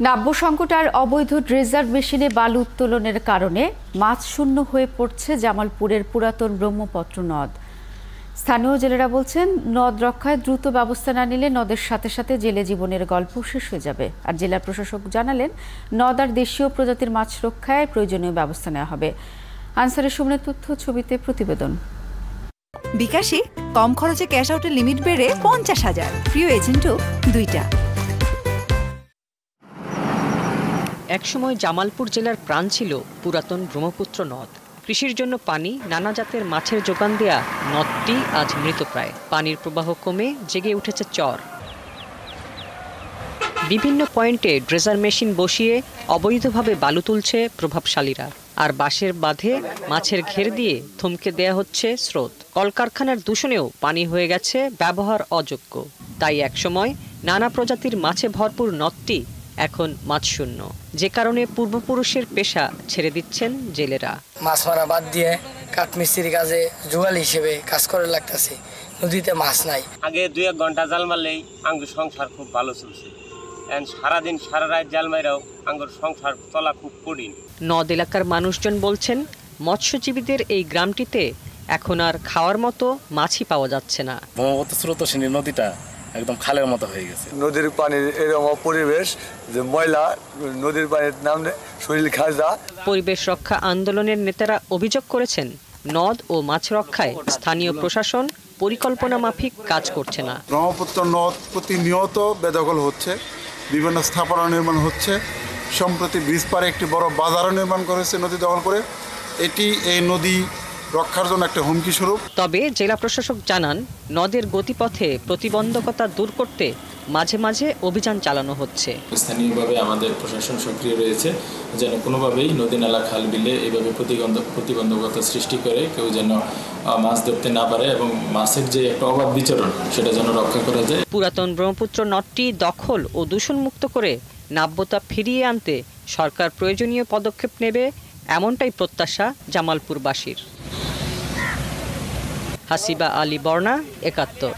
নাব্য সংকট আর অবৈধ ড্রেজার মেশিনে বালু উত্তোলনের কারণে মাছ শূন্য হয়ে পড়ছে জামালপুরের পুরাতন ব্রহ্মপুত্র নদ। স্থানীয় জেলেরা বলছেন, নদ রক্ষায় দ্রুত ব্যবস্থা না নিলে নদের সাথে সাথে জেলে জীবনের গল্প শেষ হয়ে যাবে। আর জেলা প্রশাসক জানালেন, নদ আর দেশীয় প্রজাতির মাছ রক্ষায় প্রয়োজনীয় ব্যবস্থা নেওয়া হবে। আনসারের সুমনের তথ্য, ছবিতে প্রতিবেদন। বিকাশে কম খরচে ক্যাশ আউটের লিমিট বেড়ে 50,000, প্রিয় এজেন্টও 2টা। একসময় জামালপুর জেলার প্রাণ ছিল পুরাতন ব্রহ্মপুত্র নদ। কৃষির জন্য পানি, নানা জাতের মাছের যোগান দেয়া নদটি আজ মৃতপ্রায়। পানির প্রবাহ কমে জেগে উঠেছে চর। বিভিন্ন পয়েন্টে ড্রেজার মেশিন বসিয়ে অবৈধভাবে বালু তুলছে প্রভাবশালীরা। আর বাঁশের বাঁধে মাছের ঘের দিয়ে থমকে দেয়া হচ্ছে স্রোত। কলকারখানার দূষণেও পানি হয়ে গেছে ব্যবহার অযোগ্য। তাই একসময় নানা প্রজাতির মাছে ভরপুর নদটি এখন মাছ শূন্য, যে কারণে পূর্বপুরুষের পেশা ছেড়ে দিচ্ছেন জেলেরা। মাছ মারা বাদ দিয়ে কাঠমিস্ত্রির কাজে জোগাল হিসেবে কাজ করে লাগতেছে। নদীতে মাছ নাই। আগে 2-1 ঘন্টা জাল মারলেই আঙ্গুর সংসার খুব ভালো চলছে। সারাদিন সারা রাত জাল মাইরাও আঙ্গুর সংসার চলা খুব কঠিন। নদ এলাকার মানুষজন বলছেন, মৎস্যজীবীদের এই গ্রামটিতে এখন আর খাওয়ার মতো মাছই পাওয়া যাচ্ছে না। ব্রহ্মপুত্র স্রোতস্বিনী নদীটা একদম খালের মতো হয়ে গেছে। নদীর পানির এরকম পরিবেশ যে ময়লা, নদীর পানির নামে শরীর খাজা। পরিবেশ রক্ষা আন্দোলনের নেতারা অভিযোগ করেছেন, নদ ও মাছ রক্ষায় স্থানীয় প্রশাসন পরিকল্পনা মাফিক কাজ করছে না। ব্রহ্মপুত্র নদ প্রতিনিয়ত বেদখল হচ্ছে, বিভিন্ন স্থাপনা নির্মাণ হচ্ছে। সম্প্রতি ব্রিজ পারে একটি বড় বাজারও নির্মাণ করেছে নদী দখল করে। এটি এই নদী রক্ষার জন্য একটা হুমকি স্বরূপ। তবে জেলা প্রশাসক জানান, নদের গতিপথে প্রতিবন্ধকতা দূর করতে মাঝে মাঝে অভিযান চালানো হচ্ছে। স্থানীয়ভাবে আমাদের প্রশাসন সক্রিয় রয়েছে, যেন কোনোভাবেই নদী নালা খাল বিলে এইভাবে প্রতিবন্ধকতা সৃষ্টি করে কেউ যেন মাছ ধরতে না পারে এবং মাছের যে একটা অবাধ বিচরণ সেটা যেন রক্ষা করা যায়। পুরাতন ব্রহ্মপুত্র নদটি দখল ও দূষণমুক্ত করে নাব্যতা ফিরিয়ে আনতে সরকার প্রয়োজনীয় পদক্ষেপ নেবে, এমনটাই প্রত্যাশা জামালপুরবাসীর। হাসিবা আলী বর্ণা, ৭১।